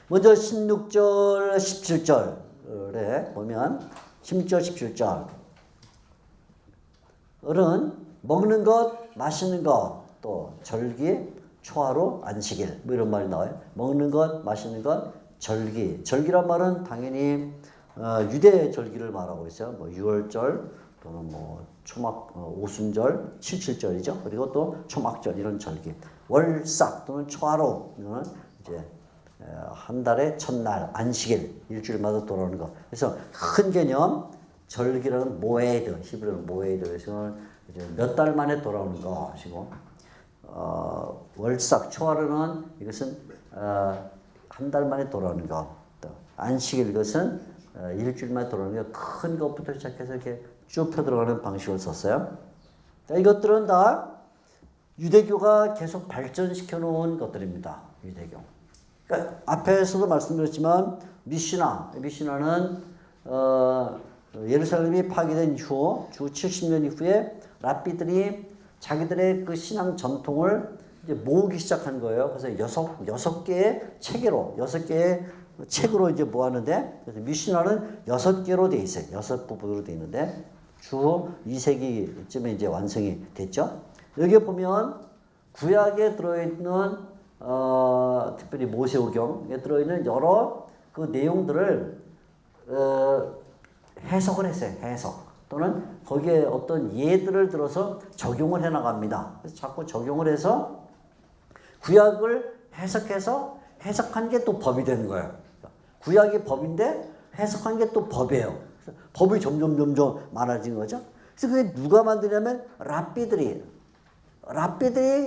먼저 16절, 17절에 보면 16절, 17절은 먹는 것, 마시는 것, 또 절기, 초하루, 안식일 뭐 이런 말이 나와요. 먹는 것, 마시는 것, 절기. 절기란 말은 당연히 유대 절기를 말하고 있어요. 뭐 6월절 또는 뭐 오순절, 77절이죠. 그리고 또 초막절 이런 절기. 월삭 또는 초하루 이거는 이제 한 달의 첫날 안식일 일주일마다 돌아오는 거. 그래서 큰 개념 절기라는 모에드 히브리어로 모에드 그래서 이제 몇 달 만에 돌아오는 것이고 월삭 초하루는 이것은 한 달 만에 돌아오는 것. 또 안식일 이것은 일주일 만에 돌아오는 것. 큰 것부터 시작해서 이렇게 쭉 펴들어가는 방식을 썼어요. 자, 이것들은 다 유대교가 계속 발전시켜 놓은 것들입니다. 유대교. 그러니까 앞에서도 말씀드렸지만 미시나는 예루살렘이 파괴된 이후 주 70년 이후에 랍비들이 자기들의 그 신앙 전통을 이제 모으기 시작한 거예요. 그래서 여섯 개의 책으로 이제 모았는데, 그래서 미시나는 6개로 돼 있어요. 6부분으로 돼 있는데, 주 2세기쯤에 이제 완성이 됐죠. 여기에 보면 구약에 들어있는 특별히 모세오경에 들어있는 여러 그 내용들을 해석을 했어요. 해석 또는 거기에 어떤 예들을 들어서 적용을 해 나갑니다. 그래서 자꾸 적용을 해서 구약을 해석해서 해석한 게 또 법이 되는 거예요. 구약이 법인데 해석한 게 또 법이에요. 법이 점점 많아진 거죠. 그래서 그게 누가 만드냐면 랍비들이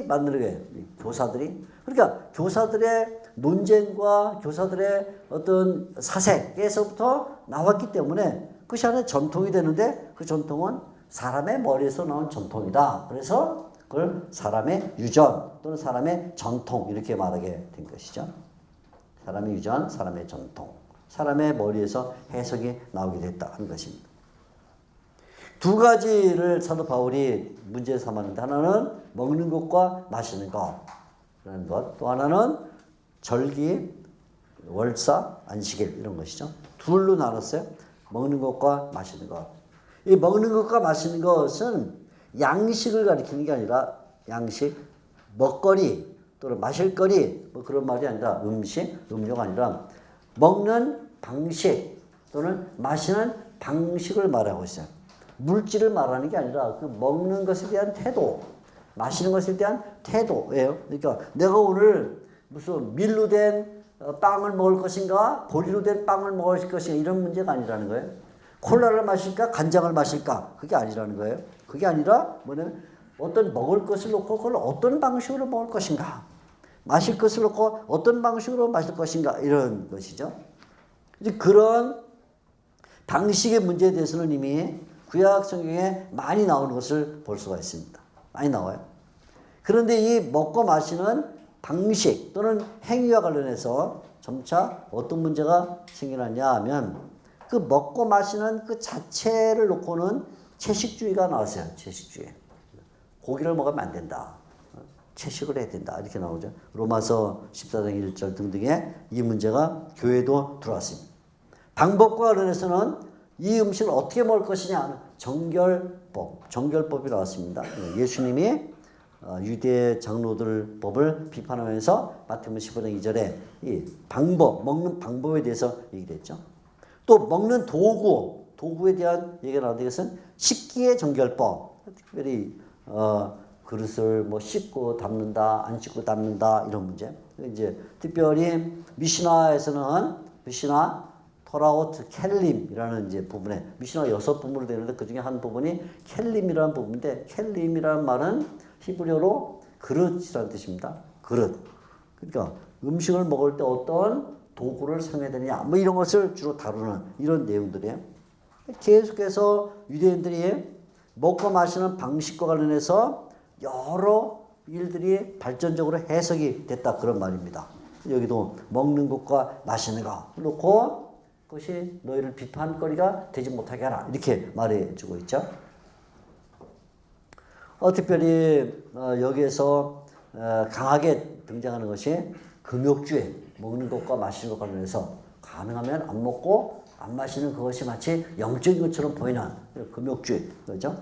만드는 거예요. 교사들이. 그러니까 교사들의 논쟁과 교사들의 어떤 사색에서부터 나왔기 때문에 그것이 하나의 전통이 되는데 그 전통은 사람의 머리에서 나온 전통이다. 그래서 그걸 사람의 유전 또는 사람의 전통 이렇게 말하게 된 것이죠. 사람의 유전, 사람의 전통. 사람의 머리에서 해석이 나오게 됐다 하는 것입니다. 두 가지를 사도 바울이 문제 삼았는데 하나는 먹는 것과 마시는 것이라는 것, 또 하나는 절기, 월사, 안식일 이런 것이죠. 둘로 나눴어요. 먹는 것과 마시는 것. 이 먹는 것과 마시는 것은 양식을 가리키는 게 아니라 양식, 먹거리 또는 마실거리 뭐 그런 말이 아니라 음식, 음료가 아니라 먹는 방식 또는 마시는 방식을 말하고 있어요. 물질을 말하는 게 아니라 그 먹는 것에 대한 태도, 마시는 것에 대한 태도예요. 그러니까 내가 오늘 무슨 밀로 된 빵을 먹을 것인가, 보리로 된 빵을 먹을 것인가 이런 문제가 아니라는 거예요. 콜라를 마실까, 간장을 마실까 그게 아니라는 거예요. 그게 아니라 뭐냐면 어떤 먹을 것을 놓고 그걸 어떤 방식으로 먹을 것인가, 마실 것을 놓고 어떤 방식으로 마실 것인가 이런 것이죠. 이제 그런 방식의 문제에 대해서는 이미 구약 성경에 많이 나오는 것을 볼 수가 있습니다. 많이 나와요. 그런데 이 먹고 마시는 방식 또는 행위와 관련해서 점차 어떤 문제가 생겨났냐 하면 그 먹고 마시는 그 자체를 놓고는 채식주의가 나왔어요. 채식주의. 고기를 먹으면 안 된다. 채식을 해야 된다. 이렇게 나오죠. 로마서 14장 1절 등등의 이 문제가 교회도 들어왔습니다. 방법과 관련해서는 이 음식을 어떻게 먹을 것이냐. 정결법이 나왔습니다. 예수님이 유대 장로들 법을 비판하면서 마태복음 15장 2절에 이 먹는 방법에 대해서 얘기했죠. 또 먹는 도구에 대한 얘기가 나오는데 이것은 식기의 정결법. 특별히 그릇을 뭐 씻고 담는다, 안 씻고 담는다 이런 문제. 이제 특별히 미시나 토라오트 켈림이라는 이제 부분에 미시나 6부분으로 되는데 그 중에 한 부분이 켈림이라는 부분인데 켈림이라는 말은 히브리어로 그릇이라는 뜻입니다. 그릇. 그러니까 음식을 먹을 때 어떤 도구를 사용해야 되느냐 뭐 이런 것을 주로 다루는 이런 내용들이에요. 계속해서 유대인들이 먹고 마시는 방식과 관련해서 여러 일들이 발전적으로 해석이 됐다 그런 말입니다. 여기도 먹는 것과 마시는 것 놓고 그것이 너희를 비판거리가 되지 못하게 하라 이렇게 말해주고 있죠. 특별히 여기에서 강하게 등장하는 것이 금욕주의. 먹는 것과 마시는 것 관련해서 가능하면 안 먹고 안 마시는 그것이 마치 영적인 것처럼 보이는 금욕주의, 그죠?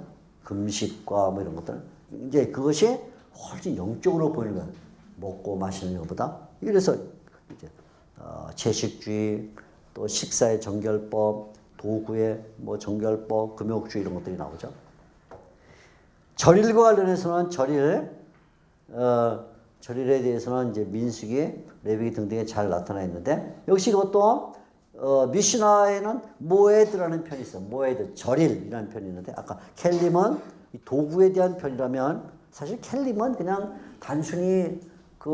금식과 뭐 이런 것들. 이제 그것이 훨씬 영적으로 보이는 거예요. 먹고 마시는 것보다. 그래서 이제 채식주의, 또 식사의 정결법, 도구의 뭐 정결법, 금욕주의 이런 것들이 나오죠. 절일과 관련해서는 절일에 대해서는 이제 민수기, 레위기 등등에 잘 나타나 있는데 역시 이것도 미슈나에는 모에드라는 편이 있어요. 모에드, 절일이라는 편이 있는데 아까 켈림은 도구에 대한 편이라면 사실 켈림은 그냥 단순히 그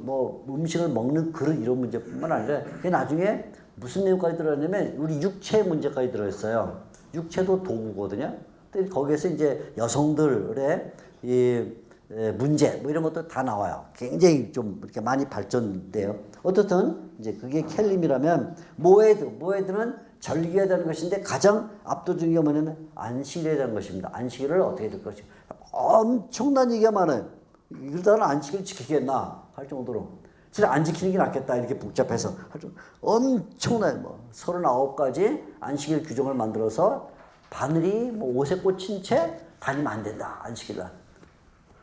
뭐 음식을 먹는 그릇 이런 문제뿐만 아니라 그게 나중에 무슨 내용까지 들어있냐면 우리 육체 문제까지 들어있어요. 육체도 도구거든요. 근데 거기에서 이제 여성들의 이 문제 뭐 이런 것도 다 나와요. 굉장히 좀 이렇게 많이 발전돼요. 어떻든 이제 그게 켈림이라면 모에드는 절기해야 되는 것인데 가장 압도적인 게 뭐냐면 안식일에 대한 것입니다. 안식일을 어떻게 될 것인가. 엄청난 얘기가 많아요. 이러다가는 안식일 지키겠나 할 정도로 진짜 안 지키는 게 낫겠다 이렇게 복잡해서 엄청나요. 뭐 39가지 안식일 규정을 만들어서 바늘이 뭐 옷에 꽂힌 채 다니면 안 된다 안식일날.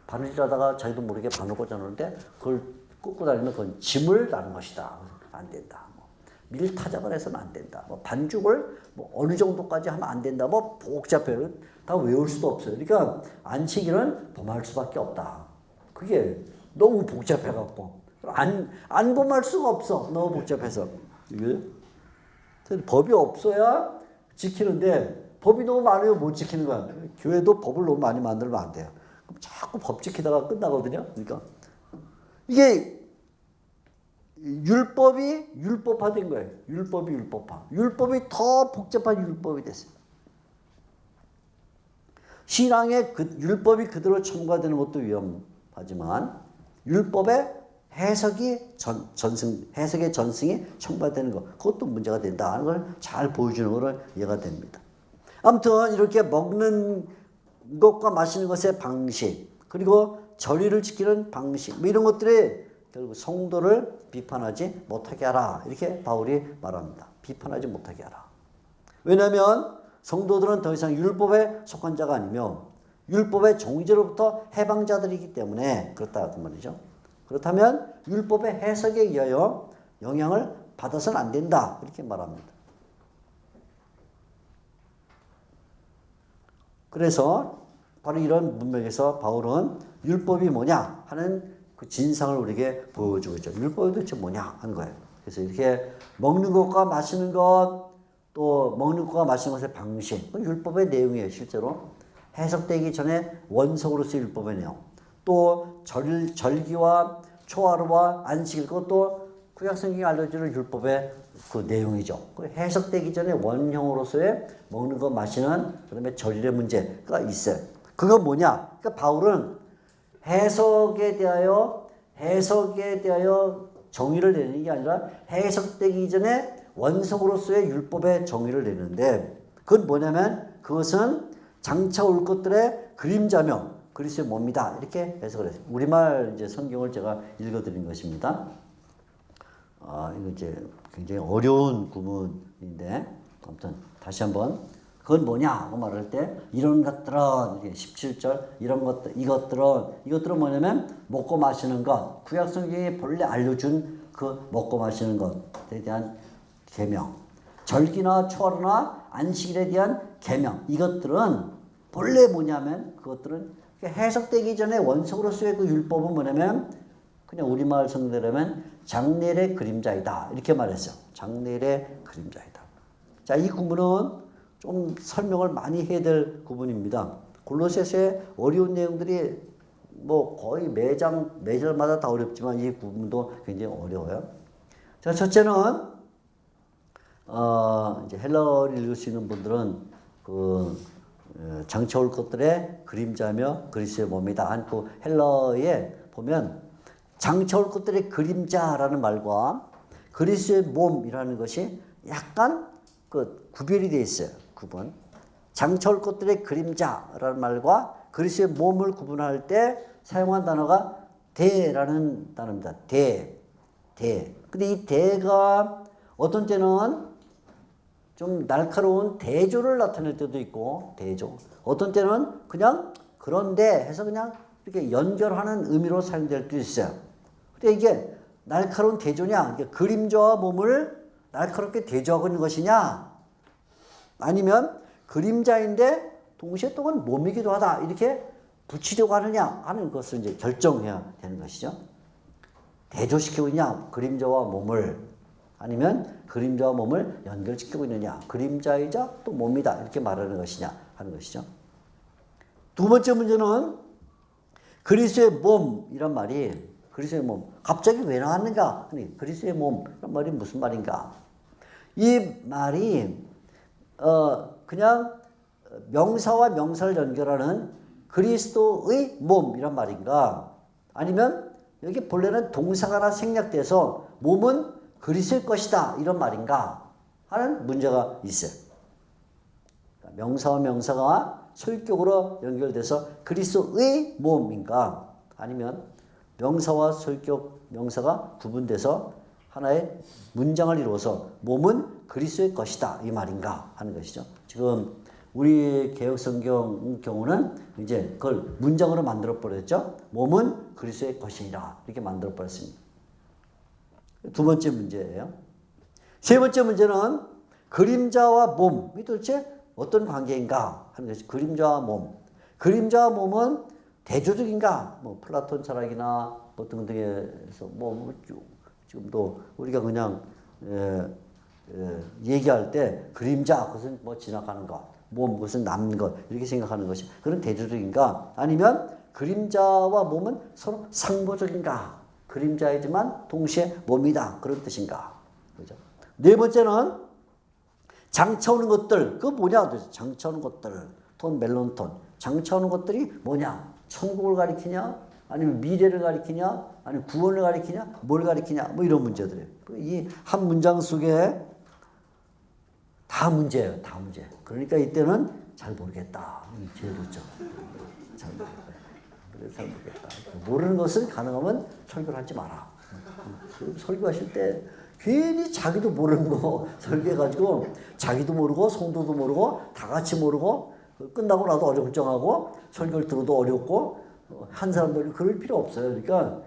바늘질하다가 자기도 모르게 바늘 꽂아놓는데 그걸 꽂고 다니면 그건 짐을 나는 것이다. 안 된다. 뭐 밀타작을 해서는 안 된다. 뭐 반죽을 뭐 어느 정도까지 하면 안 된다. 뭐 복잡해요. 다 외울 수도 없어요. 그러니까 안식일은 범할 수밖에 없다. 그게 너무 복잡해갖고 안 범할 수가 없어. 너무 복잡해서. 이게 법이 없어야 지키는데 법이 너무 많아요. 못 지키는 거야. 교회도 법을 너무 많이 만들면 안 돼요. 그럼 자꾸 법 지키다가 끝나거든요. 그러니까 이게 율법이 율법화된 거예요. 율법이 율법화. 율법이 더 복잡한 율법이 됐어요. 신앙에 율법이 그대로 첨가되는 것도 위험하지만 율법의 해석의 전승이 첨가되는 것 그것도 문제가 된다 하는 걸 잘 보여주는 것을 이해가 됩니다. 아무튼 이렇게 먹는 것과 마시는 것의 방식 그리고 절일을 지키는 방식 뭐 이런 것들이 결국 성도를 비판하지 못하게 하라 이렇게 바울이 말합니다. 비판하지 못하게 하라. 왜냐하면 성도들은 더 이상 율법에 속한 자가 아니며 율법의 종죄로부터 해방자들이기 때문에 그렇다 그 말이죠. 그렇다면 율법의 해석에 의하여 영향을 받아서는 안 된다 이렇게 말합니다. 그래서 바로 이런 문맥에서 바울은 율법이 뭐냐 하는 그 진상을 우리에게 보여주고 있죠. 율법이 도대체 뭐냐 하는 거예요. 그래서 이렇게 먹는 것과 마시는 것 또 먹는 것과 마시는 것의 방식 율법의 내용이에요. 실제로 해석되기 전에 원석으로서의 율법의 내용 또 절기와 초하루와 안식일 그것도 구약성경이 알려주는 율법의 그 내용이죠. 해석되기 전에 원형으로서의 먹는 것 마시는 그다음에 절일의 문제가 있어요. 그건 뭐냐? 그러니까 바울은 해석에 대하여 정의를 내리는 게 아니라 해석되기 전에 원석으로서의 율법의 정의를 내는데 그건 뭐냐면 그것은 장차 올 것들의 그림자며 그리스도의 몸이다 이렇게 해석을 했어요. 우리말 이제 성경을 제가 읽어드린 것입니다. 이거 이제 굉장히 어려운 구문인데 아무튼 다시 한번 그건 뭐냐고 말할 때 이런 것들은 17절 이런 것들 이것들은 뭐냐면 먹고 마시는 것 구약 성경이 본래 알려준 그 먹고 마시는 것에 대한 계명 절기나 초하루나 안식일에 대한 계명 이것들은 본래 뭐냐면 그것들은 해석되기 전에 원석으로서의 그 율법은 뭐냐면 그냥 우리말 성대로면 장래일의 그림자이다 이렇게 말했어요. 장래일의 그림자이다. 자, 이 구문은 좀 설명을 많이 해야 될 구문입니다. 골로새서의 어려운 내용들이 뭐 거의 매절마다 다 어렵지만 이 구문도 굉장히 어려워요. 자, 첫째는 이제 헬라어를 읽을 수 있는 분들은 그 장차 올 것들의 그림자며 그리스도의 몸이다 한 그 헬라어에 보면 장차 올 것들의 그림자라는 말과 그리스도의 몸이라는 것이 약간 그 구별이 되어 있어요. 구분. 장차 올 것들의 그림자라는 말과 그리스도의 몸을 구분할 때 사용한 단어가 대라는 단어입니다. 대. 근데 이 대가 어떤 때는 좀 날카로운 대조를 나타낼 때도 있고, 대조. 어떤 때는 그냥 그런데 해서 그냥 이렇게 연결하는 의미로 사용될 때도 있어요. 근데 이게 날카로운 대조냐, 그림자와 몸을 날카롭게 대조하고 있는 것이냐, 아니면 그림자인데 동시에 또한 몸이기도 하다, 이렇게 붙이려고 하느냐 하는 것을 이제 결정해야 되는 것이죠. 대조시키고 있냐, 그림자와 몸을, 아니면 그림자와 몸을 연결시키고 있느냐, 그림자이자 또 몸이다, 이렇게 말하는 것이냐 하는 것이죠. 두 번째 문제는 그리스도의 몸이란 말이, 그리스도의 몸, 갑자기 왜 나왔는가? 그리스도의 몸이란 말이 무슨 말인가? 이 말이 그냥 명사와 명사를 연결하는 그리스도의 몸이란 말인가? 아니면 여기 본래는 동사가 하나 생략돼서 몸은 그리스도의 것이다, 이런 말인가 하는 문제가 있어요. 명사와 명사가 소유격으로 연결돼서 그리스도의 몸인가, 아니면 명사와 소유격 명사가 구분돼서 하나의 문장을 이루어서 몸은 그리스도의 것이다, 이 말인가 하는 것이죠. 지금 우리 개혁성경 경우는 이제 그걸 문장으로 만들어 버렸죠. 몸은 그리스도의 것이라 이렇게 만들어 버렸습니다. 두 번째 문제예요. 세 번째 문제는 그림자와 몸이 도대체 어떤 관계인가 하는 것이, 그림자와 몸. 그림자와 몸은 대조적인가? 뭐 플라톤 철학이나 뭐 등등에서 뭐 지금도 우리가 그냥 얘기할 때 그림자 그것은 뭐 지나가는 것, 몸 그것은 남는 것, 이렇게 생각하는 것이 그런 대조적인가? 아니면 그림자와 몸은 서로 상보적인가? 그림자이지만 동시에 몸이다, 그런 뜻인가? 그죠? 네 번째는 장차오는 것들, 그거 뭐냐? 장차오는 것들, 톤, 멜론톤, 장차오는 것들이 뭐냐? 천국을 가리키냐? 아니면 미래를 가리키냐? 아니면 구원을 가리키냐? 뭘 가리키냐? 뭐 이런 문제들이에요. 이 한 문장 속에 다 문제예요, 다 문제. 그러니까 이때는 잘 모르겠다, 제일 좋죠. 잘 모르겠다. 그래서 잘 모르겠다. 모르는 것을 가능하면 설교를 하지 마라. 설교하실 때 괜히 자기도 모르는 거 설교해가지고 자기도 모르고 성도도 모르고 다 같이 모르고 끝나고 나도 어정쩡하고 설교를 들어도 어렵고 한 사람들이 그럴 필요 없어요. 그러니까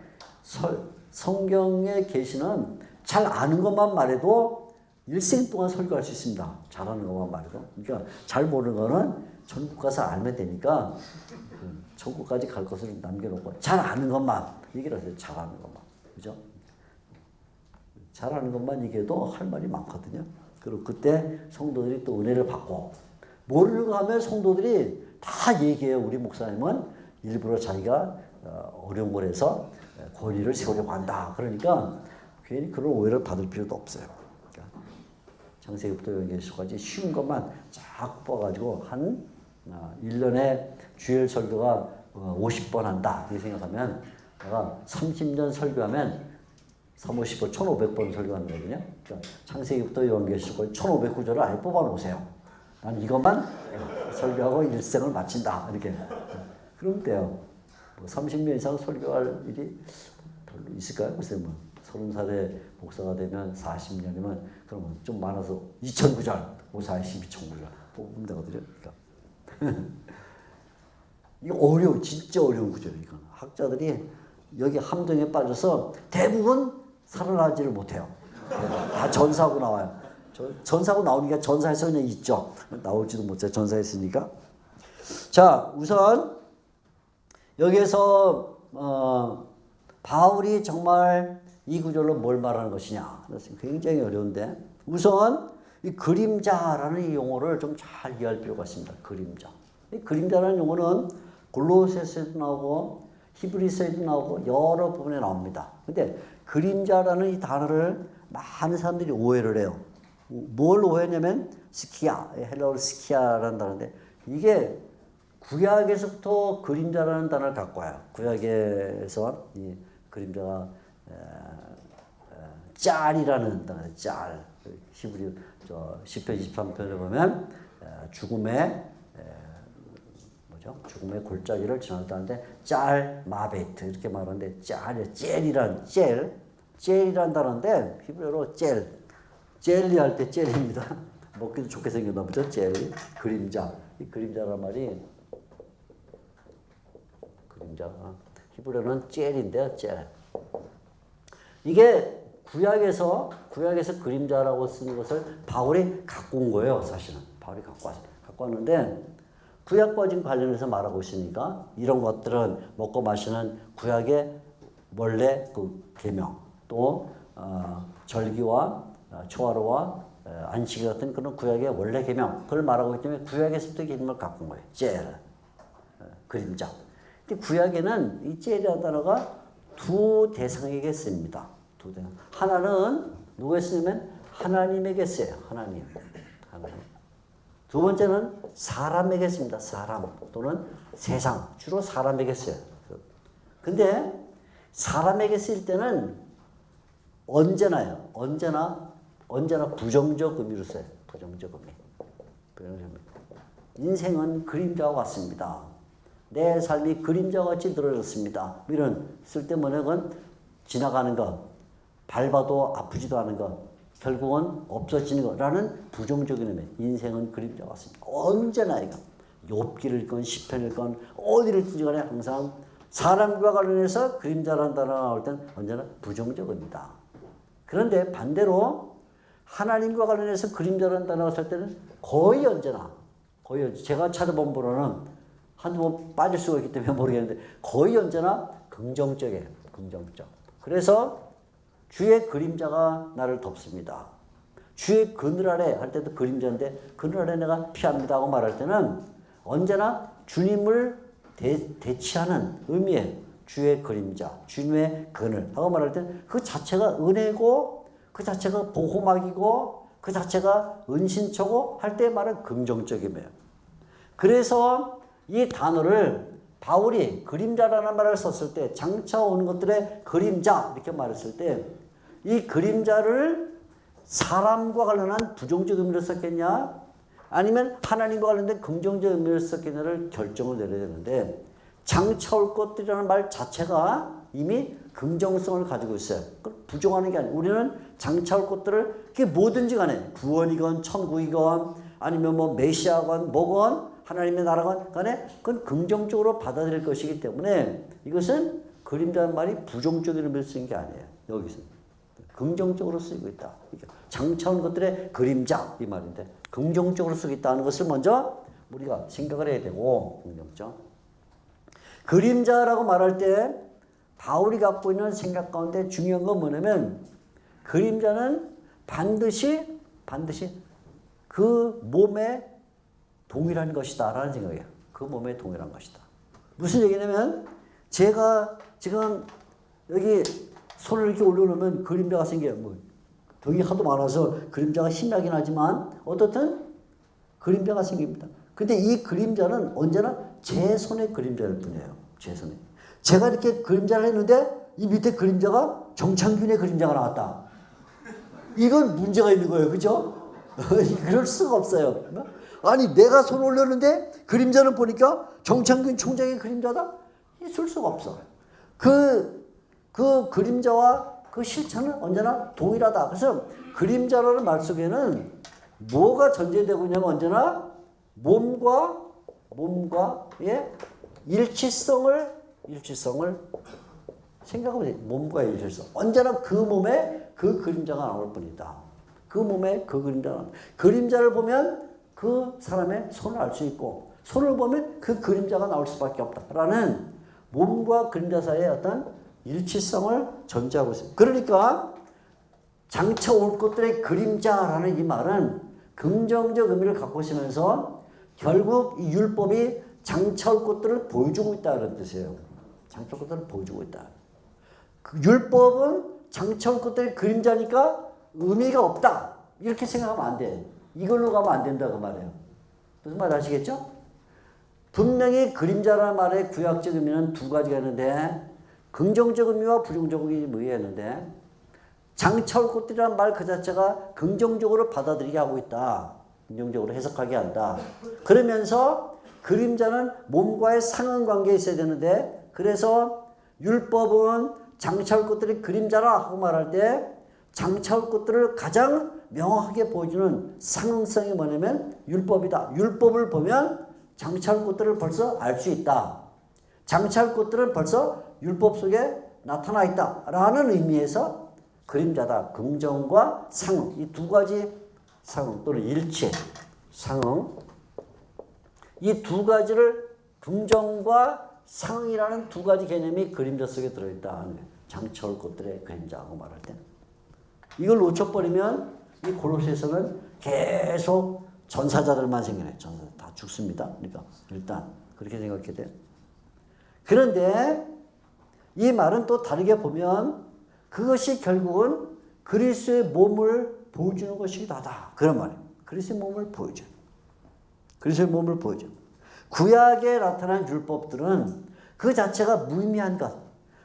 성경의 계시는 잘 아는 것만 말해도 일생 동안 설교할 수 있습니다. 잘하는 것만 말해도. 그러니까 잘 모르는 거는 천국 가서 알면 되니까 천국까지 갈 것을 남겨놓고 잘 아는 것만 얘기를 하세요. 잘하는 것만. 그죠? 잘하는 것만 얘기해도 할 말이 많거든요. 그리고 그때 성도들이 또 은혜를 받고, 모르는 거 하면 성도들이 다 얘기해요. 우리 목사님은 일부러 자기가 어려운 걸 해서 권위를 세우려고 한다. 그러니까 괜히 그런 오해를 받을 필요도 없어요. 그러니까 창세기부터 요한계시록까지 쉬운 것만 쫙 뽑아가지고 한 1년에 주일 설교가 50번 한다, 이렇게 생각하면 내가 30년 설교하면 3, 50번, 1500번 설교하는 거거든요. 그러니까 창세기부터 요한계시록을 1500구절을 아예 뽑아놓으세요. 난 이것만 설교하고 일생을 마친다, 이렇게. 그러면 돼요. 뭐 30년 이상 설교할 일이 별로 있을까요? 글쎄 뭐 30살에 목사가 되면 40년이면 그러면 좀 많아서 2000구절, 42,000구절 뽑으면 되거든요. 그러니까. 이거 어려워, 진짜 어려운 구절이에요. 이건 학자들이 여기 함정에 빠져서 대부분 살아나지를 못해요. 다 전사하고 나와요. 전사하고 나오니까 전사에서 그냥 있죠. 나올지도 못해, 전사했으니까. 자, 우선 여기에서 바울이 정말 이 구절로 뭘 말하는 것이냐, 굉장히 어려운데, 우선 이 그림자라는 이 용어를 좀 잘 이해할 필요가 있습니다. 그림자. 이 그림자라는 용어는 골로새서에도 나오고 히브리서에도 나오고 여러 부분에 나옵니다. 근데 그림자라는 이 단어를 많은 사람들이 오해를 해요. 뭘 오해냐면 스키아, 헬라어로 스키아라는 단어인데, 이게 구약에서부터 그림자라는 단어를 갖고 와요. 구약에서 이 그림자가 짤이라는 단어, 짤. 히브리 시편 23편에 보면 죽음의 죽음의 골짜기를 지났다는데 짤 마베트 이렇게 말하는데, 짤이란 젤, 젤이란 단어인데 히브리어로 젤리 할 때 젤입니다. 먹기도 좋게 생겼나 보죠. 젤, 그림자. 이 그림자란 말이 그림자가 히브리어는 젤인데요. 젤. 이게 구약에서 그림자라고 쓰는 것을 바울이 갖고 온 거예요. 사실은 바울이 갖고 왔는데 구약과 지금 관련해서 말하고 있으니까 이런 것들은 먹고 마시는 구약의 원래 그 계명 또 절기와 초하루와 안식일 같은 그런 구약의 원래 계명 그걸 말하고 있기 때문에 구약에서부터 계명을 갖고 온 거예요. 젤, 그림자. 근데 구약에는 이 젤이라는 단어가 두 대상에게 씁니다. 두 대상. 하나는 누구에 쓰냐면 하나님에게 써요. 하나님. 두 번째는 사람에게 씁니다. 사람 또는 세상. 주로 사람에게 써요. 근데 사람에게 쓸 때는 언제나 부정적 의미로 써요. 부정적 의미. 인생은 그림자와 같습니다. 내 삶이 그림자와 같이 늘어졌습니다. 이런 쓸 때 뭐냐 건 지나가는 것, 밟아도 아프지도 않은 것, 결국은 없어지는 거라는 부정적인 의미. 인생은 그림자와 같습니다. 언제나 이거 욥기를 읽건 시편을 읽건 어디를 듣지 간에 항상 사람과 관련해서 그림자라는 단어가 나올 땐 언제나 부정적 의미다. 그런데 반대로 하나님과 관련해서 그림자라는 단어가 쓸 때는 거의 언제나 제가 찾아본 바로는 한두 번 빠질 수가 있기 때문에 모르겠는데 거의 언제나 긍정적이에요. 긍정적. 그래서 주의 그림자가 나를 덮습니다. 주의 그늘 아래 할 때도 그림자인데 그늘 아래 내가 피합니다 하고 말할 때는 언제나 주님을 대치하는 의미의 주의 그림자, 주님의 그늘 하고 말할 때는 그 자체가 은혜고 그 자체가 보호막이고 그 자체가 은신처고 할 때 말은 긍정적이에요. 그래서 이 단어를 바울이 그림자라는 말을 썼을 때 장차 오는 것들의 그림자 이렇게 말했을 때 이 그림자를 사람과 관련한 부정적 의미로 썼겠냐 아니면 하나님과 관련된 긍정적 의미로 썼겠냐를 결정을 내려야 되는데 장차 올 것들이라는 말 자체가 이미 긍정성을 가지고 있어요. 그걸 부정하는 게 아니에요. 우리는 장차 올 것들을 그게 뭐든지 간에 구원이건 천국이건 아니면 뭐 메시아건 뭐건 하나님의 나라건 간에 그건 긍정적으로 받아들일 것이기 때문에 이것은 그림자는 말이 부정적인 의미를 쓰는 게 아니에요. 여기서 긍정적으로 쓰고 있다. 장차 온 것들의 그림자 이 말인데 긍정적으로 쓰고 있다는 것을 먼저 우리가 생각을 해야 되고 긍정적. 그림자라고 말할 때 바울이 갖고 있는 생각 가운데 중요한 건 뭐냐면 그림자는 반드시 그 몸에 동일한 것이다 라는 생각이에요. 그 몸에 동일한 것이다. 무슨 얘기냐면 제가 지금 여기 손을 이렇게 올려놓으면 그림자가 생겨요. 뭐 등이 하도 많아서 그림자가 힘나긴 하지만 어떻든 그림자가 생깁니다. 근데 이 그림자는 언제나 제 손의 그림자일 뿐이에요. 제 손에. 제가 이렇게 그림자를 했는데 이 밑에 그림자가 정창균의 그림자가 나왔다. 이건 문제가 있는 거예요. 그죠? 그럴 수가 없어요. 아니 내가 손 올렸는데 그림자는 보니까 정창균 총장의 그림자다? 있을 수가 없어. 그 그림자와 그 실체는 언제나 동일하다. 그래서 그림자라는 말 속에는 뭐가 전제되고 있냐면 언제나 몸과의 일치성을 생각하면 돼요. 몸과의 일치성. 언제나 그 몸에 그 그림자가 나올 뿐이다. 그 몸에 그 그림자를 보면 그 사람의 손을 알 수 있고 손을 보면 그 그림자가 나올 수밖에 없다라는 몸과 그림자 사이의 어떤 일치성을 전제하고 있습니다. 그러니까 장차 올 것들의 그림자라는 이 말은 긍정적 의미를 갖고 있으면서 결국 이 율법이 장차 올 것들을 보여주고 있다는 뜻이에요. 장차 올 것들을 보여주고 있다. 그 율법은 장차 올 것들의 그림자니까 의미가 없다. 이렇게 생각하면 안 돼. 이걸로 가면 안 된다 그 말이에요. 무슨 말 아시겠죠? 분명히 그림자라는 말의 구약적 의미는 두 가지가 있는데 긍정적 의미와 부정적 의미가 있는데 장차 올 것들이라는 말 그 자체가 긍정적으로 받아들이게 하고 있다. 긍정적으로 해석하게 한다. 그러면서 그림자는 몸과의 상응관계에 있어야 되는데 그래서 율법은 장차올 것들의 그림자라 하고 말할 때 장차올 것들을 가장 명확하게 보여주는 상응성이 뭐냐면 율법이다. 율법을 보면 장차올 것들을 벌써 알 수 있다. 장차올 것들은 벌써 율법 속에 나타나 있다. 라는 의미에서 그림자다. 긍정과 상응. 이 두 가지 상응 또는 일치, 상응. 이 두 가지를 긍정과 상응이라는 두 가지 개념이 그림자 속에 들어있다. 장차올 것들의 그림자하고 말할 때. 이걸 놓쳐버리면 이 골로새서는 계속 전사자들만 생기네. 전사자 다 죽습니다. 그러니까 일단 그렇게 생각해야 돼요. 그런데 이 말은 또 다르게 보면 그것이 결국은 그리스도의 몸을 보여주는 것이기도 하다. 그런 말이에요. 그리스도의 몸을 보여줘. 그리스도의 몸을 보여줘. 구약에 나타난 율법들은 그 자체가 무의미한 것.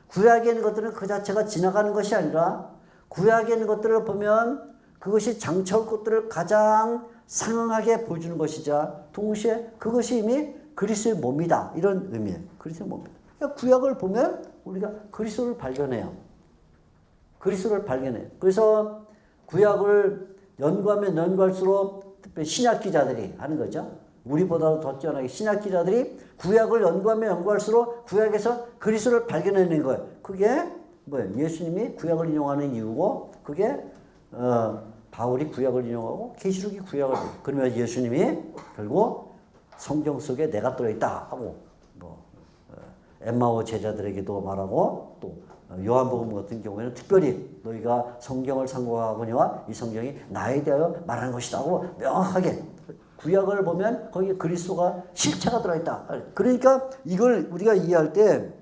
구약에 있는 것들은 그 자체가 지나가는 것이 아니라 구약에 있는 것들을 보면 그것이 장차올 것들을 가장 상응하게 보여주는 것이자 동시에 그것이 이미 그리스도의 몸이다. 이런 의미예요. 그리스도의 몸이다. 그러니까 구약을 보면 우리가 그리스도를 발견해요. 그리스도를 발견해요. 그래서 구약을 연구하면 연구할수록 특별히 신약 기자들이 하는 거죠. 우리보다도 더 뛰어나게 신약 기자들이 구약을 연구하면 연구할수록 구약에서 그리스도를 발견해내는 거예요. 그게 뭐예요? 예수님이 구약을 인용하는 이유고 그게 바울이 구약을 인용하고 계시록이 구약을 그러면 예수님이 결국 성경 속에 내가 들어있다 하고 뭐 엠마오 제자들에게도 말하고 또 요한복음 같은 경우에는 특별히 너희가 성경을 상고하거니와 이 성경이 나에 대하여 말하는 것이다 하고 명확하게 구약을 보면 거기에 그리스도가 실체가 들어있다. 그러니까 이걸 우리가 이해할 때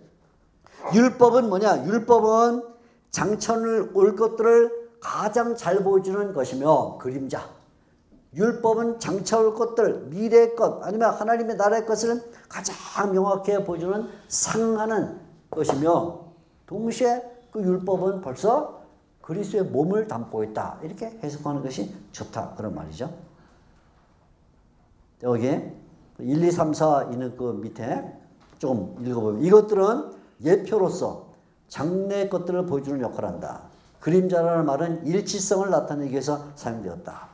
율법은 뭐냐? 율법은 장천을 올 것들을 가장 잘 보여주는 것이며 그림자. 율법은 장차 올 것들, 미래의 것 아니면 하나님의 나라의 것을 가장 명확하게 보여주는 상응하는 것이며 동시에 그 율법은 벌써 그리스도의 몸을 담고 있다. 이렇게 해석하는 것이 좋다. 그런 말이죠. 여기 1, 2, 3, 4 있는 그 밑에 좀 읽어보면 이것들은 예표로서 장래의 것들을 보여주는 역할을 한다. 그림자라는 말은 일치성을 나타내기 위해서 사용되었다.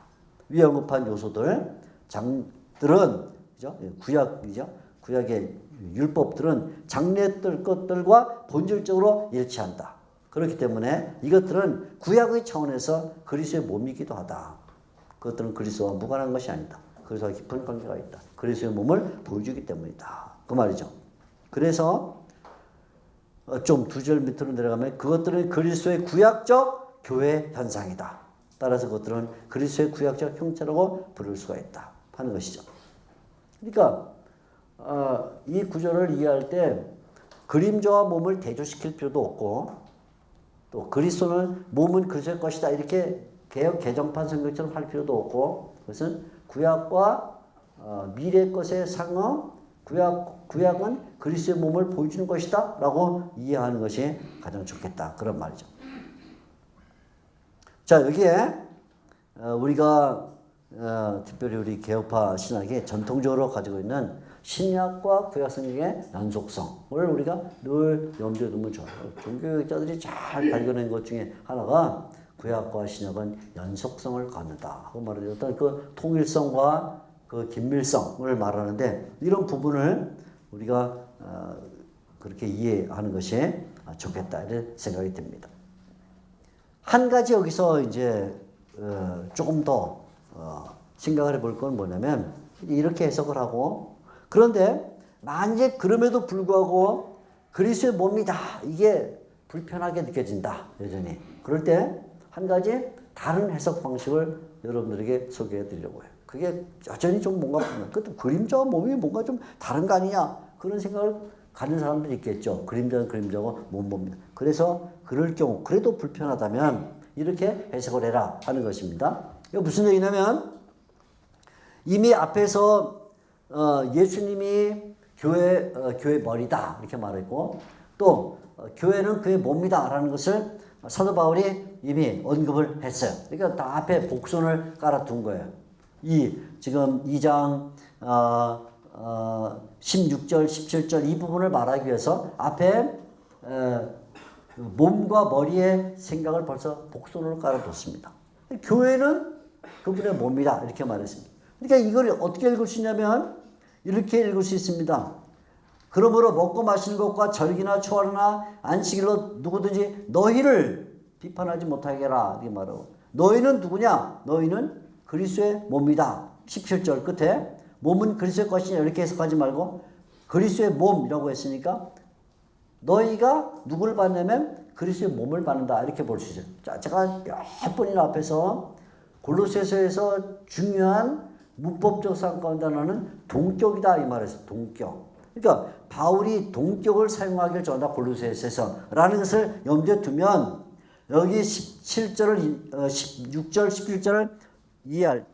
위에 언급한 요소들, 장들은 그죠? 구약이죠. 구약의 율법들은 장래의 것들과 본질적으로 일치한다. 그렇기 때문에 이것들은 구약의 차원에서 그리스도의 몸이기도 하다. 그것들은 그리스도와 무관한 것이 아니다. 그리스도와 깊은 관계가 있다. 그리스도의 몸을 보여주기 때문이다. 그 말이죠. 그래서 좀 두 절 밑으로 내려가면 그것들은 그리스도의 구약적 교회 현상이다. 따라서 그것들은 그리스도의 구약적 형체라고 부를 수가 있다 하는 것이죠. 그러니까 이 구절을 이해할 때 그림자와 몸을 대조시킬 필요도 없고 또 그리스도는 몸은 그리스도의 것이다 이렇게 개혁 개정판 성경처럼 할 필요도 없고 그것은 구약과 미래의 것의 상응 구약은 그리스도의 몸을 보여주는 것이다 라고 이해하는 것이 가장 좋겠다 그런 말이죠. 자 여기에 우리가 특별히 우리 개혁파 신학이 전통적으로 가지고 있는 신약과 구약 성경의 연속성을 우리가 늘 염두에 두면 좋아요. 종교학자들이 잘 발견한 것 중에 하나가 구약과 신약은 연속성을 갖는다 하고 말하는 어떤 그 통일성과 그 긴밀성을 말하는데 이런 부분을 우리가 그렇게 이해하는 것이 좋겠다 이런 생각이 듭니다. 한 가지 여기서 이제 조금 더 생각을 해볼 건 뭐냐면 이렇게 해석을 하고 그런데 만약 그럼에도 불구하고 그리스도의 몸이다 이게 불편하게 느껴진다 여전히 그럴 때 한 가지 다른 해석 방식을 여러분들에게 소개해 드리려고 해요. 그게 여전히 좀 뭔가 그것도 그림자와 몸이 뭔가 좀 다른 거 아니냐 그런 생각을 가는 사람들이 있겠죠. 그림자는 그림자고 몸은 몸입니다. 그래서 그럴 경우 그래도 불편하다면 이렇게 해석을 해라 하는 것입니다. 이거 무슨 얘기냐면 이미 앞에서 예수님이 교회 머리다 이렇게 말했고 또 교회는 그의 몸이다 라는 것을 사도 바울이 이미 언급을 했어요. 그러니까 다 앞에 복선을 깔아둔 거예요. 지금 2장 16절 17절 이 부분을 말하기 위해서 앞에 몸과 머리의 생각을 벌써 복선으로 깔아뒀습니다. 교회는 그분의 몸이다 이렇게 말했습니다. 그러니까 이걸 어떻게 읽을 수 있냐면 이렇게 읽을 수 있습니다. 그러므로 먹고 마시는 것과 절기나 초하루나 안식일로 누구든지 너희를 비판하지 못하게 하라 이렇게 말하고, 너희는 누구냐? 너희는 그리스도의 몸이다. 17절 끝에 몸은 그리스도의 것이냐 이렇게 해석하지 말고 그리스도의 몸이라고 했으니까 너희가 누구를 받냐면 그리스도의 몸을 받는다 이렇게 볼 수 있어요. 자, 제가 몇 번이나 앞에서 골로새서에서 중요한 문법적 사항 가운데 하나는 동격이다 이 말했어요. 동격. 그러니까 바울이 동격을 사용하기를 전한다 골로새서라는 것을 염두에 두면 여기 17절을 16절 17절을 이해할